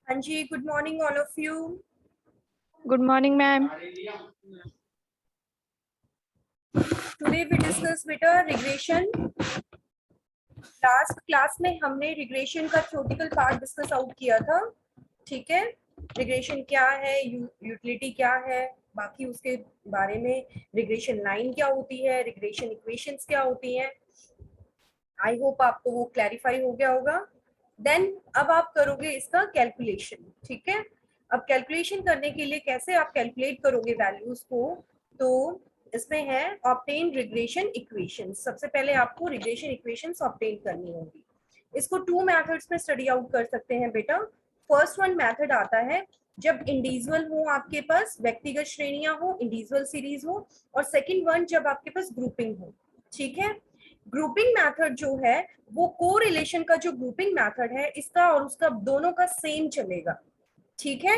हाँ जी, good morning all of you. Good morning, ma'am. Today we discuss बेटा regression. Last class में हमने रिग्रेशन का थ्योरेटिकल पार्ट डिस्कस आउट किया था। ठीक है, रिग्रेशन क्या है, यूटिलिटी क्या है, बाकी उसके बारे में, रिग्रेशन लाइन क्या होती है, रिग्रेशन इक्वेशंस क्या होती हैं। आई होप आपको वो क्लैरिफाई हो गया होगा। देन अब आप करोगे इसका कैलकुलेशन। ठीक है, अब कैलकुलेशन करने के लिए कैसे आप कैलकुलेट करोगे वैल्यूज को, तो इसमें है ऑब्टेन रिग्रेशन इक्वेशंस। सबसे पहले आपको रिग्रेशन इक्वेशंस ऑब्टेन करनी होगी। इसको टू मेथड्स में स्टडी आउट कर सकते हैं बेटा। फर्स्ट वन मेथड आता है जब इंडिविजुअल हो, आपके पास व्यक्तिगत श्रेणियां हो, इंडिविजुअल सीरीज हो, और सेकंड वन जब आपके पास ग्रुपिंग हो। ठीक है, ग्रुपिंग मेथड जो है वो कोरिलेशन का जो ग्रुपिंग मेथड है, इसका और उसका दोनों का सेम चलेगा। ठीक है,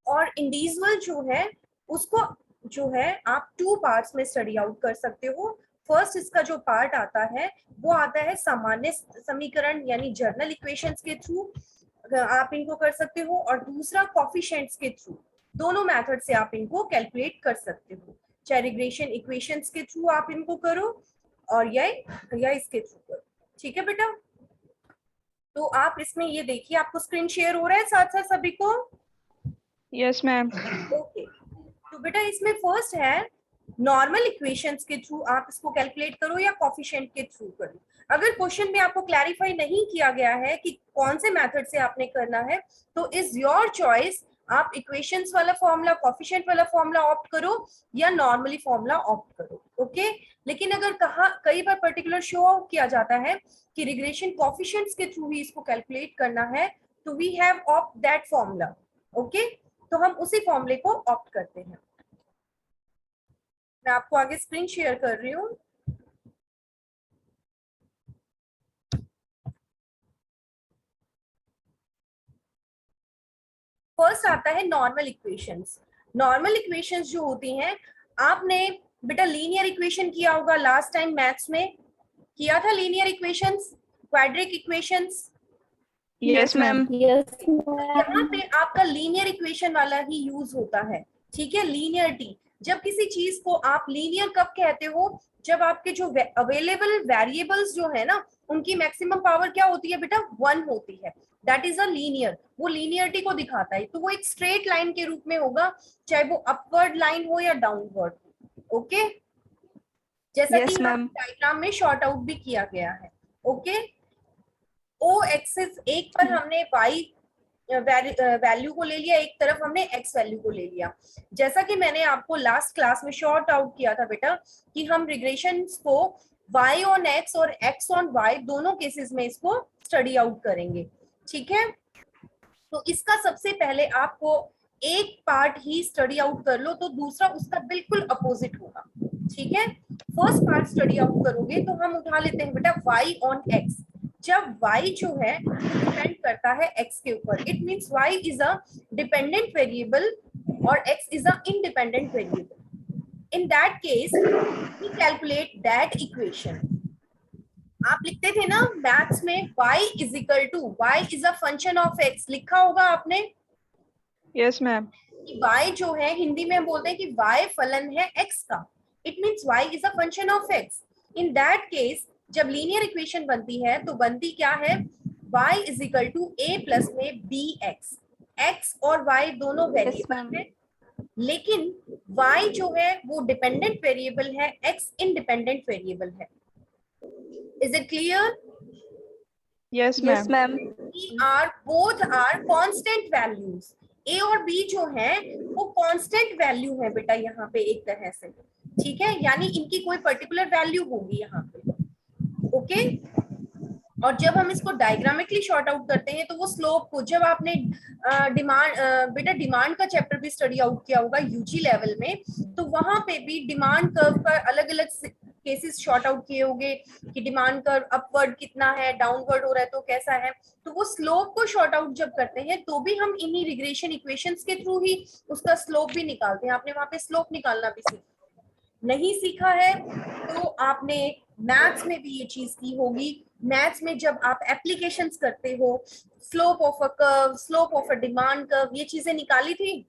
और इंडिविजुअल जो है उसको जो है आप टू पार्ट्स में स्टडी आउट कर सकते हो। फर्स्ट इसका जो पार्ट आता है वो आता है सामान्य समीकरण यानी जर्नल इक्वेशंस के थ्रू आप इनको कर सकते हो, और दूसरा कोफिशिएंट्स के थ्रू। दोनों मेथड से आप इनको कैलकुलेट कर सकते हो, चाहे रिग्रेशन इक्वेशंस के थ्रू आप इनको करो और या इसके थ्रू करो। ठीक है बेटा, तो आप इसमें ये देखिए आपको स्क्रीन शेयर हो रहा है साथ साथ सभी को। Yes, ma'am. ओके, तो बेटा इसमें फर्स्ट है नॉर्मल इक्वेशंस के थ्रू आप इसको कैलकुलेट करो या कोफिशिएंट के थ्रू करो। अगर क्वेश्चन में आपको क्लैरिफाई नहीं किया गया है कि कौन से मेथड से आपने करना है, तो इज योर चॉइस। आप इक्वेशंस वाला फॉर्मूला, कोफिशिएंट वाला फॉर्मूला ऑप्ट करो या नॉर्मली फॉर्मूला ऑप्ट करो। ओके, लेकिन अगर कई बार पर्टिकुलर शो किया जाता है कि रिग्रेशन कोफिशिएंट्स के थ्रू ही इसको कैलकुलेट करना है, तो we have opt that formula. Okay, तो हम उसी फॉर्मूले को ऑप्ट करते हैं। मैं आपको आगे स्क्रीन शेयर कर रही हूँ। फर्स्ट आता है नॉर्मल इक्वेशंस। नॉर्मल इक्वेशंस जो होती हैं, आपने बेटा लीनियर इक्वेशन किया होगा लास्ट टाइम मैथ्स में, किया था linear equations, quadric equations. Yes, ma'am. Yes, यहाँ ma'am. पे आपका लीनियर इक्वेशन वाला ही यूज होता है। ठीक है, लीनियरिटी। जब किसी चीज को आप लीनियर कब कहते हो, जब आपके जो अवेलेबल वेरिएबल्स जो है ना, उनकी मैक्सिमम पावर क्या होती है बेटा, 1 होती है। That is a linear. वो लीनियरिटी को दिखाता है, तो वो एक स्ट्रेट लाइन के रूप में होगा, चाहे वो अपवर्ड लाइन हो या डाउनवर्ड। ओके, जैसा कि Yes, यहाँ ma'am. डायग्राम में शॉर्ट आउट भी किया गया है। ओके, ओ एक्सिस एक पर हमने वाई वैल्यू को ले लिया, एक तरफ हमने एक्स वैल्यू को ले लिया। जैसा कि मैंने आपको लास्ट क्लास में शॉर्ट आउट किया था बेटा कि हम रिग्रेशन को y ऑन x और x ऑन y दोनों केसेस में इसको स्टडी आउट करेंगे। ठीक है, तो इसका सबसे पहले आपको एक पार्ट ही स्टडी आउट कर लो, तो दूसरा उसका बिल्कुल अपोजिट होगा। ठीक है, फर्स्ट पार्ट स्टडी आउट करोगे तो हम उठा लेते हैं बेटा y ऑन x। जब y जो है डिपेंड करता है x के ऊपर, it means y is a dependent variable और x is a independent variable. In that case we calculate that equation. आप लिखते थे ना मैथ्स में y is equal to y is a function of x, लिखा होगा आपने। Yes, ma'am. कि y जो है हिंदी में हम बोलते हैं कि y फलन है x का, it means y is a function of x। In that case जब लीनियर इक्वेशन बनती है तो बनती क्या है, y is equal to a plus में bx। x और y दोनों वेरिएबल है, लेकिन y जो है वो डिपेंडेंट वेरिएबल है, x इंडिपेंडेंट वेरिएबल है। Is it clear? Yes, Yes, ma'am. ma'am. Both are constant values. A और बी जो है वो कांस्टेंट वैल्यू है बेटा यहाँ पे एक तरह से। ठीक है, यानी इनकी कोई पर्टिकुलर वैल्यू होगी यहाँ पे। ओके, और जब हम इसको डायग्रामिकली शॉर्ट आउट करते हैं तो वो स्लोप को, जब आपने डिमांड बेटा डिमांड का चैप्टर भी स्टडी आउट किया होगा यूजी लेवल में, तो वहां पे भी डिमांड कर्व का अलग अलग केसेस शॉर्ट आउट किए होंगे कि डिमांड कर्व अपवर्ड कितना है, डाउनवर्ड हो रहा है तो कैसा है। तो वो स्लोप को शॉर्ट आउट जब करते हैं तो भी हम इन्हीं रिग्रेशन इक्वेशंस के थ्रू ही उसका स्लोप भी निकालते हैं। आपने वहां पे स्लोप निकालना भी सीखा। नहीं सीखा है तो आपने मैथ्स में भी ये चीज की होगी। मैथ्स में जब आप एप्लीकेशंस करते हो, slope of a curve, slope of a demand curve, ये चीजें निकाली थी।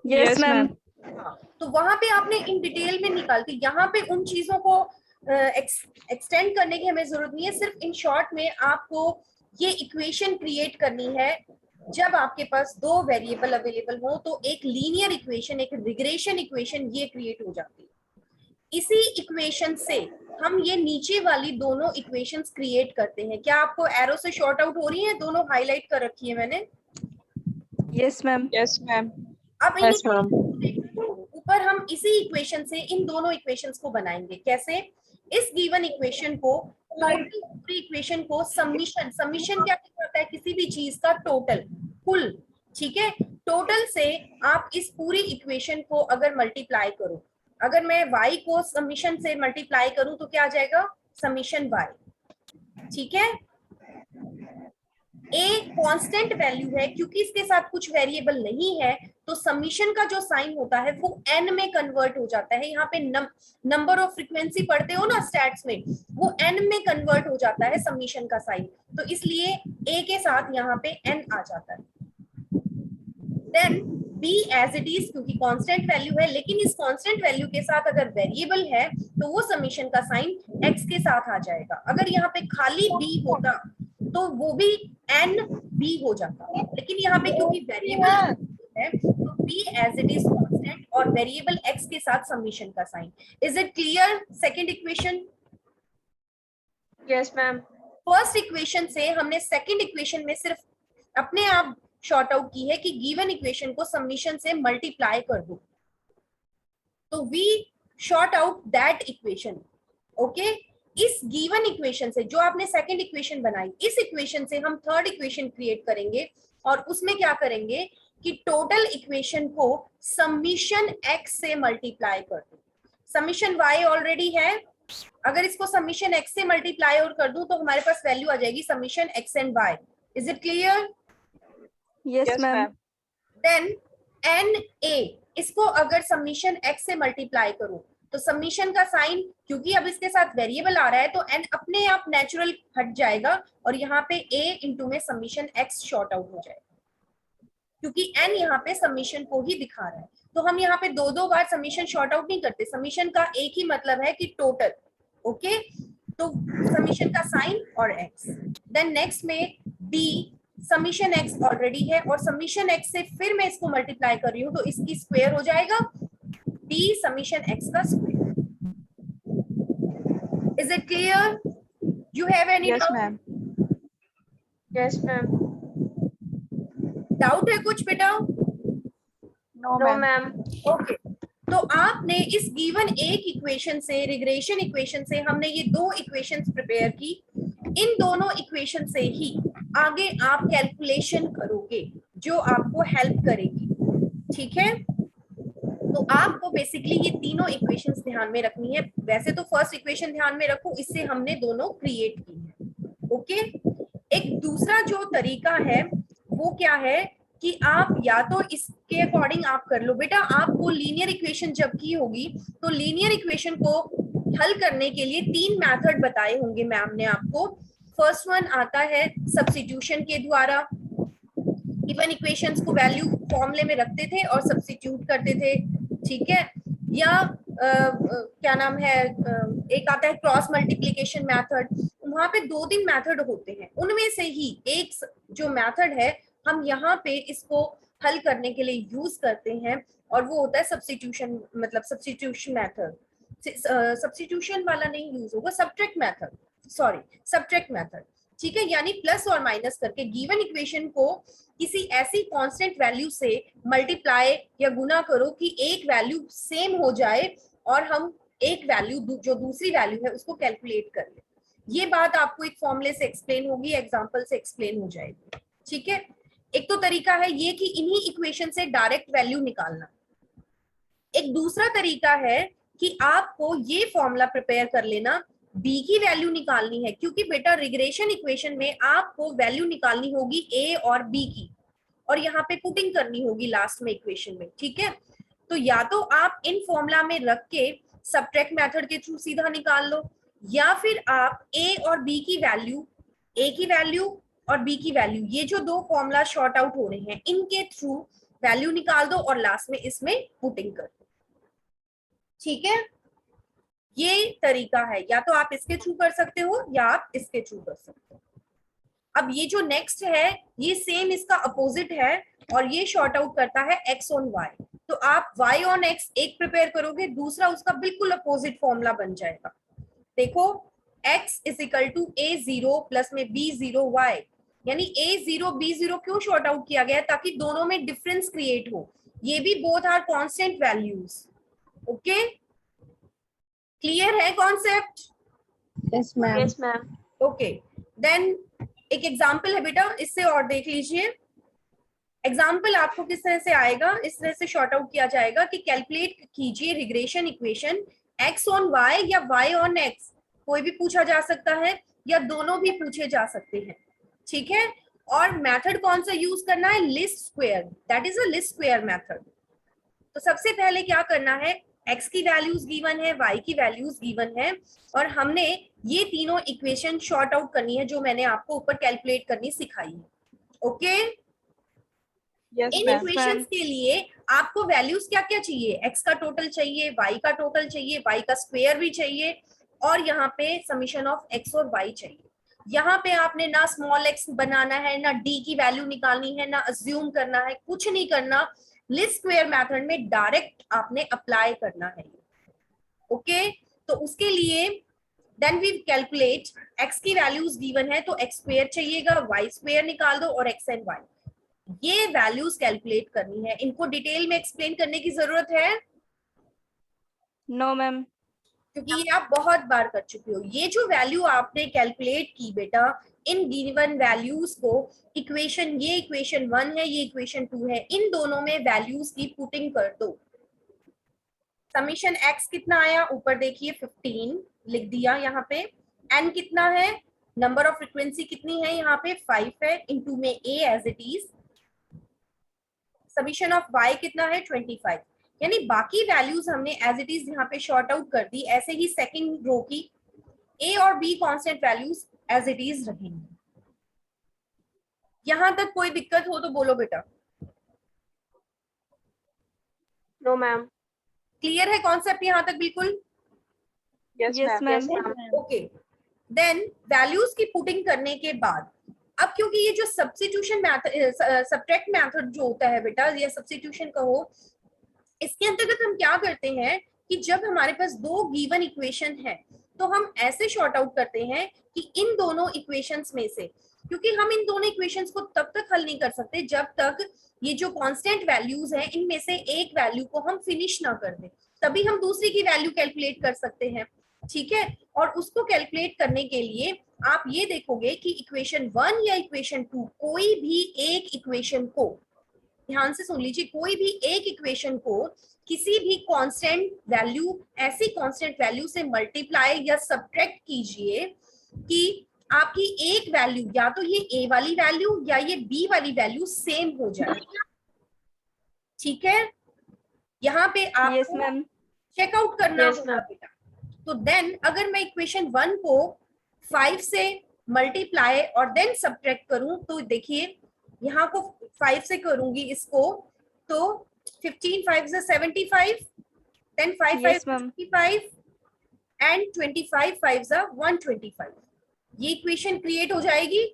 Yes, ma'am. हाँ, तो वहां पे आपने इन डिटेल में निकालती। यहाँ पे उन चीजों को एक्सटेंड करने की हमें जरूरत नहीं है, सिर्फ इन शॉर्ट में आपको ये इक्वेशन क्रिएट करनी है। जब आपके पास दो वेरिएबल अवेलेबल हो तो एक लीनियर इक्वेशन, एक रिग्रेशन इक्वेशन ये क्रिएट हो जाती है। इसी इक्वेशन से हम ये नीचे वाली दोनों इक्वेशंस क्रिएट करते हैं। क्या आपको एरो से शॉर्ट आउट हो रही है? दोनों हाईलाइट कर रखी है मैंने। Yes, ma'म। Yes, ma'am. अब Yes, ma'am. ऊपर हम इसी इक्वेशन से इन दोनों इक्वेशंस को बनाएंगे। कैसे? इस गिवन इक्वेशन को, टोटल पूरी इक्वेशन को समीशन, समीशन क्या होता है? किसी भी चीज का टोटल, कुल, ठीक है। टोटल से आप इस पूरी इक्वेशन को अगर मल्टीप्लाई करो, अगर मैं y को समीशन से मल्टीप्लाई करूं तो क्या आ जाएगा? समीशन y, ठीक है। a कांस्टेंट वैल्यू है, क्योंकि इसके साथ कुछ वेरिएबल नहीं है तो समीशन का जो साइन होता है वो n में कन्वर्ट हो जाता है। यहाँ पे नंबर ऑफ फ्रीक्वेंसी पढ़ते हो ना स्टैट्स में, वो n में कन्वर्ट हो जाता है समीशन का साइन, तो इसलिए a के साथ यहाँ पे n आ जाता है। Then b as it is, क्योंकि कांस्टेंट वैल्यू है, लेकिन इस कांस्टेंट वैल्यू के साथ अगर वेरिएबल है तो वो समीशन का साइन x के साथ आ जाएगा। अगर यहाँ पे खाली b होता तो वो भी n b हो जाता, लेकिन यहाँ पे क्योंकि वेरिएबल है तो b as it is constant और वेरिएबल x के साथ समीशन का sign. Is it clear? Second equation. Yes, ma'am. First equation से हमने सेकंड इक्वेशन में सिर्फ अपने आप शॉर्ट आउट की है कि गिवन इक्वेशन को समीशन से मल्टीप्लाई कर दो, तो we short out that equation. Okay, इस गिवन इक्वेशन से जो आपने सेकंड इक्वेशन बनाई, इस इक्वेशन से हम थर्ड इक्वेशन क्रिएट करेंगे और उसमें क्या करेंगे कि टोटल इक्वेशन को समीशन x से मल्टीप्लाई कर दो। समीशन y ऑलरेडी है, अगर इसको समीशन x से मल्टीप्लाई और कर दूं तो हमारे पास वैल्यू आ जाएगी summation x and y। Is it clear? Yes, ma'am. Then NA, इसको अगर समीशन x से मल्टीप्लाई करूं तो समीशन का साइन, क्योंकि अब इसके साथ वेरिएबल आ रहा है तो n अपने आप नेचुरल हट जाएगा और यहाँ पे a इंटू में समीशन x शॉर्ट आउट हो जाएगा, क्योंकि n यहाँ पे समीशन को ही दिखा रहा है। तो हम यहाँ पे दो दो बार समीशन शॉर्ट आउट नहीं करते, समीशन का एक ही मतलब है कि टोटल। ओके, तो समीशन का साइन और x। देन नेक्स्ट में b, समीशन x ऑलरेडी है और समीशन x से फिर मैं इसको मल्टीप्लाई कर रही हूँ तो इसकी स्क्वायर हो जाएगा b समीशन x का square. Is it clear? You have any Yes, doubt? ma'am. Yes, ma'am. Doubt है कुछ बेटा? No, ma'am. ओके, तो आपने इस गिवन एक इक्वेशन से, रिग्रेशन इक्वेशन से हमने ये दो इक्वेशंस प्रिपेयर की। इन दोनों इक्वेशन से ही आगे आप कैलकुलेशन करोगे जो आपको हेल्प करेगी, ठीक है। तो आपको बेसिकली ये तीनों इक्वेशंस ध्यान में रखनी है। वैसे तो फर्स्ट इक्वेशन ध्यान में रखो, इससे हमने दोनों क्रिएट की है। ओके, एक दूसरा जो तरीका है वो क्या है कि आप या तो इसके अकॉर्डिंग आप कर लो। बेटा आपको लीनियर इक्वेशन जब की होगी तो लीनियर इक्वेशन को हल करने के लिए तीन मेथड बताए होंगे मैम ने आपको। फर्स्ट वन आता है सब्स्टिट्यूशन के द्वारा, गिवन इक्वेशंस को वैल्यू फॉर्मूले में रखते थे और सब्स्टिट्यूट करते थे, ठीक है। या क्या नाम है, एक आता है क्रॉस मल्टीप्लिकेशन मेथड। वहां पे दो तीन मेथड होते हैं, उनमें से ही एक जो मेथड है हम यहाँ पे इसको हल करने के लिए यूज करते हैं और वो होता है सब्स्टिट्यूशन, मतलब सब्स्टिट्यूशन मेथड। सब्स्टिट्यूशन वाला नहीं यूज होगा, subtract method, sorry subtract method, ठीक है। यानी प्लस और माइनस करके गिवन इक्वेशन को किसी ऐसी कांस्टेंट वैल्यू से मल्टीप्लाई या गुना करो कि एक वैल्यू सेम हो जाए और हम एक वैल्यू जो दूसरी वैल्यू है उसको कैलकुलेट कर ले। ये बात आपको एक फॉर्मूले से एक्सप्लेन होगी, एग्जांपल से एक्सप्लेन हो जाएगी, ठीक है। एक तो तरीका है ये कि इन्हीं इक्वेशन से डायरेक्ट वैल्यू निकालना। एक दूसरा तरीका है कि आपको ये फॉर्मूला प्रिपेयर कर लेना, b की वैल्यू निकालनी है, क्योंकि बेटा रिग्रेशन इक्वेशन में आपको वैल्यू निकालनी होगी a और b की और यहाँ पे पुटिंग करनी होगी लास्ट में इक्वेशन में, ठीक है। तो या तो आप इन फॉर्मूला में रख के सबट्रैक्ट मेथड के थ्रू सीधा निकाल लो, या फिर आप ए और बी की वैल्यू, ए की वैल्यू और बी की वैल्यू, ये जो दो फॉर्मूला शॉर्ट आउट हो रहे हैं इनके थ्रू वैल्यू निकाल दो और लास्ट में इसमें पुटिंग कर दो। ठीक है, ये तरीका है, या तो आप इसके थ्रू कर सकते हो या आप इसके थ्रू कर सकते हो। अब ये जो नेक्स्ट है ये सेम इसका अपोजिट है और ये शॉर्ट आउट करता है x ऑन y। तो आप y ऑन x एक प्रिपेयर करोगे, दूसरा उसका बिल्कुल अपोजिट फॉर्मूला बन जाएगा। देखो x is equal to a0 plus में b0 y, यानी a0 b0 क्यों शॉर्ट आउट किया गया है, ताकि दोनों में डिफरेंस क्रिएट हो। ये भी both are constant values. Okay, clear है concept? Yes ma'am. Yes ma'am. Okay, then एक एग्जाम्पल है बेटा, इससे और देख लीजिए। एग्जाम्पल आपको किस तरह से आएगा, इस तरह से शॉर्ट आउट किया जाएगा कि कैलकुलेट कीजिए regression equation x on y या y ऑन x, कोई भी पूछा जा सकता है या दोनों भी पूछे जा सकते हैं। ठीक है, और मेथड कौन सा यूज करना है, list square, that is a list square method. तो सबसे पहले क्या करना है, x की वैल्यूज गिवन है, y की वैल्यूज गिवन है, और हमने ये तीनों इक्वेशन शॉर्ट आउट करनी है जो मैंने आपको ऊपर कैलकुलेट करनी सिखाई है। ओके, इन इक्वेशंस के लिए आपको वैल्यूज क्या क्या चाहिए, x का टोटल चाहिए, y का टोटल चाहिए, y का स्क्वायर भी चाहिए, और यहाँ पे समीशन ऑफ x और y चाहिए। यहाँ पे आपने ना स्मॉल x बनाना है, ना d की वैल्यू निकालनी है, ना अज्यूम करना है, कुछ नहीं करना, लिस्ट स्क्वायर मेथड में डायरेक्ट आपने अप्लाई करना है। ओके, तो उसके लिए देन वी कैलकुलेट, x की वैल्यूज गिवन है तो x स्क्वायर चाहिएगा, y स्क्वायर निकाल दो और x एंड y, ये वैल्यूज कैलकुलेट करनी है। इनको डिटेल में एक्सप्लेन करने की जरूरत है? नो मैम, क्योंकि ये आप बहुत बार कर चुके हो। ये जो वैल्यू आपने कैलकुलेट की बेटा, इन गिवन वैल्यूज को इक्वेशन, ये इक्वेशन 1 है, ये इक्वेशन 2 है, इन दोनों में वैल्यूज की पुटिंग कर दो। समीशन x कितना आया, ऊपर देखिए 15 लिख दिया यहाँ पे। n कितना है, नंबर ऑफ फ्रीक्वेंसी कितनी है, यहाँ पे 5 है, इनटू में a as it is. Summation of y कितना है 25, यानी बाकी वैल्यूज हमने एज इट इज यहाँ पे शॉर्ट आउट कर दी। ऐसे ही सेकंड रो की a और b constant values as it is रहेंगी। यहां तक कोई दिक्कत हो तो बोलो बेटा। No ma'am. क्लियर है कॉन्सेप्ट यहां तक बिल्कुल? Yes ma'am. Okay, then values की पुटिंग करने के बाद, अब क्योंकि ये जो सब्स्टिट्यूशन मेथड, सबट्रैक्ट मेथड जो होता है बेटा, या सब्स्टिट्यूशन कहो, इसके अंतर्गत हम क्या करते हैं कि जब हमारे पास दो गिवन इक्वेशन है तो हम ऐसे शॉर्ट आउट करते हैं कि इन दोनों इक्वेशंस में से, क्योंकि हम इन दोनों इक्वेशंस को तब तक हल नहीं कर सकते जब तक ये जो कांस्टेंट वैल्यूज हैं इनमें से एक वैल्यू को हम फिनिश ना कर दें, तभी हम दूसरी की वैल्यू कैलकुलेट कर सकते हैं। ठीक है, और उसको कैलकुलेट करने के लिए आप ये देखोगे कि इक्वेशन 1 या इक्वेशन 2, कोई भी एक इक्वेशन को, ध्यान से सुन लीजिए, कोई भी एक इक्वेशन को किसी भी कांस्टेंट वैल्यू, ऐसी कांस्टेंट वैल्यू से मल्टीप्लाई या सब्ट्रैक्ट कीजिए कि आपकी एक वैल्यू, या तो ये a वाली वैल्यू या ये b वाली वैल्यू सेम हो जाए। ठीक है, यहाँ पे आपको चेकआउट करना होगा बेटा। तो देन अगर मैं इक्वेशन 1 को 5 से मल्टीप्लाई और देन सब्ट्रैक्ट करूं, तो देखिए यहाँ को 5 से करूंगी इसको, तो 15 5 से 75, देन 5 5 25 एंड 25 5 से 125, ये इक्वेशन क्रिएट हो जाएगी।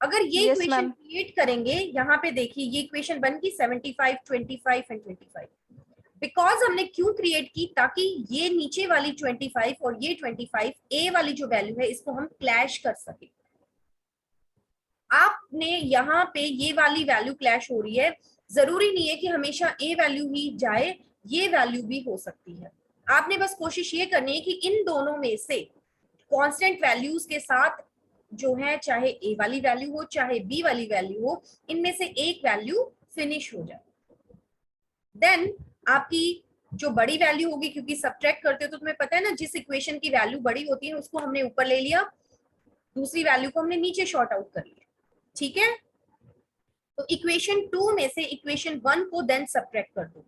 अगर ये इक्वेशन क्रिएट करेंगे, यहाँ पे देखिए ये इक्वेशन बन की 75 25 एंड 25, बिकॉज हमने क्यों क्रिएट की, ताकि ये नीचे वाली 25 और ये 25 ए वाली जो वैल्यू है इसको हम क्लैश कर सके। आपने यहाँ पे ये वाली वैल्यू क्लैश हो रही है, जरूरी नहीं है कि हमेशा ए वैल्यू ही जाए, ये वैल्यू भी हो सकती है। आपने बस कोशिश ये करनी है कि इन दोनों में से कांस्टेंट वैल्यूज के साथ जो है, चाहे ए वाली वैल्यू हो चाहे बी वाली वैल्यू हो, इनमें से एक वैल्यू फिनिश हो जाए। देन आपकी जो बड़ी वैल्यू होगी, क्योंकि सब्ट्रैक्ट करते हो तो तुम्हें पता है ना, जिस इक्वेशन की वैल्यू बड़ी होती है उसको हमने ऊपर ले लिया, दूसरी वैल्यू को हमने नीचे शॉर्ट आउट कर लिया। ठीक है, तो इक्वेशन 2 में से इक्वेशन 1 को देन सब्ट्रैक्ट कर दो।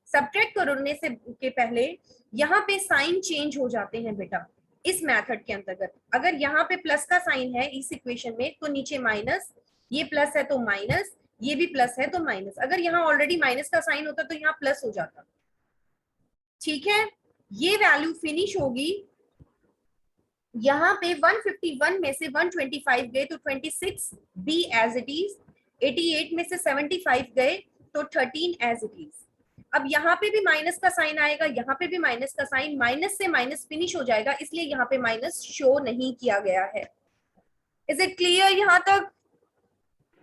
सब्ट्रैक्ट करने से के पहले यहाँ पे साइन चेंज हो जाते हैं बेटा इस मेथड के अंतर्गत। अगर यहाँ पे प्लस का साइन है इस इक्वेशन में तो नीचे माइनस, ये प्लस है तो माइनस, ये भी प्लस है तो माइनस। अगर यहाँ ऑलरेडी माइनस का साइन होता तो यहाँ प्लस हो जाता। ठीक है, ये वैल्यू फिनिश होगी यहाँ पे 151 में से 125 गए तो 26 बी एज इट इज, 88 में से 75 गए तो 13 एज इट इज। अब यहाँ पे भी माइनस का साइन आएगा, यहाँ पे भी माइनस का साइन, माइनस से माइनस फिनिश हो जाएगा, इसलिए यहाँ पे माइनस शो नहीं किया गया है। इज इट क्लियर यहाँ तक?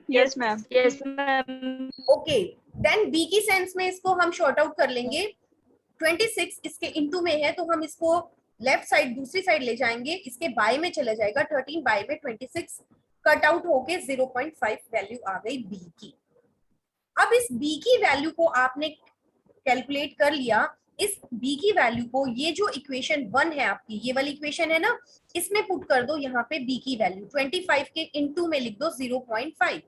Yes ma'am. Yes ma'am. Okay, then B की सेंस में इसको हम शॉर्ट आउट कर लेंगे। 26 इसके इनटू में है तो हम इसको लेफ्ट साइड दूसरी साइड ले जाएंगे, इसके बाय में चला जाएगा, 13 बाय में 26 कट आउट होके 0.5 वैल्यू आ गई बी की। अब इस बी की वैल्यू को आपने कैलकुलेट कर लिया, इस बी की वैल्यू को ये जो इक्वेशन 1 है आपकी, ये वाली इक्वेशन है ना, इसमें पुट कर दो यहाँ पे बी की वैल्यू, 25 के इनटू में लिख दो 0.5,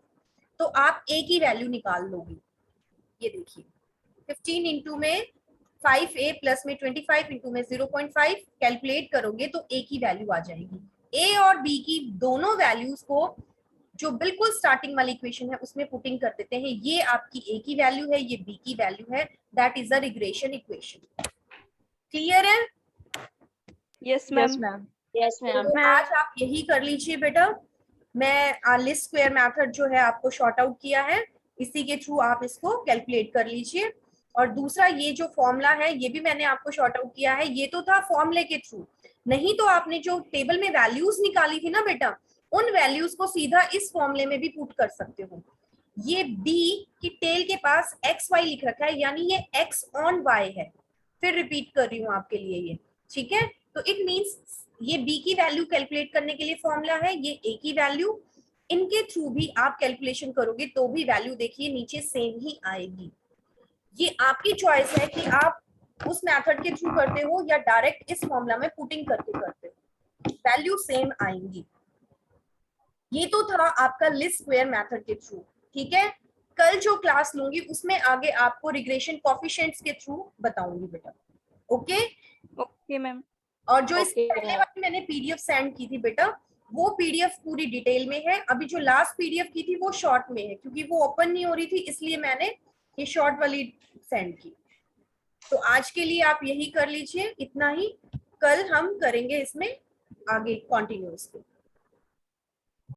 तो आप ए की वैल्यू निकाल लोगे। ये देखिए 15 इंटू में 5a प्लस में 25 इंटू में 0.5 कैलकुलेट करोगे तो a की वैल्यू आ जाएगी। a और b की दोनों वैल्यूज को जो बिल्कुल स्टार्टिंग वाली इक्वेशन है उसमें पुटिंग कर देते हैं। ये आपकी a की वैल्यू है, ये b की वैल्यू है, that is a regression equation. Clear है? Yes ma'am. Yes ma'am. आज आप यही कर लीजिए बेटा। मैं लिस्ट स्क्वायर मेथड जो है आपको शॉर्ट आउट किया है, इसी के थ्रू आप इसको कैलकुलेट कर लीजिए। और दूसरा ये जो फॉर्मूला है ये भी मैंने आपको शॉर्ट आउट किया है, ये तो था फॉर्मूले के थ्रू, नहीं तो आपने जो टेबल में वैल्यूज निकाली थी ना बेटा, उन वैल्यूज को सीधा इस फॉर्मूले में भी पुट कर सकते हो। ये बी की टेल के पास एक्स वाई लिख रखा है, यानी ये एक्स ऑन वाई है। फिर रिपीट कर रही हूँ आपके लिए ये, ठीक है? तो इट मीन्स ये बी की वैल्यू कैलकुलेट करने के लिए फॉर्मूला है, ये ए की वैल्यू, इनके थ्रू भी आप कैलकुलेशन करोगे तो भी वैल्यू देखिए नीचे सेम ही आएगी। ये आपकी चॉइस है कि आप उस मेथड के थ्रू करते हो या डायरेक्ट इस फॉर्मूला में पुटिंग करके करते हो, वैल्यू सेम आएंगी। ये तो था आपका लिस्ट स्क्वायर मेथड के थ्रू, ठीक है? कल जो क्लास लूंगी उसमें आगे आपको रिग्रेशन कोएफिशिएंट्स के थ्रू बताऊंगी बेटा। ओके? Okay ma'am. और जो इससे पहले वाली मैंने पीडीएफ सेंड की थी बेटा, वो पीडीएफ पूरी डिटेल में है। अभी जो लास्ट पीडीएफ की थी वो शॉर्ट में है, क्योंकि वो ओपन नहीं हो रही थी इसलिए मैंने ये शॉर्ट वाली सेंड की। तो आज के लिए आप यही कर लीजिए, इतना ही। कल हम करेंगे इसमें आगे कंटिन्यूअसली।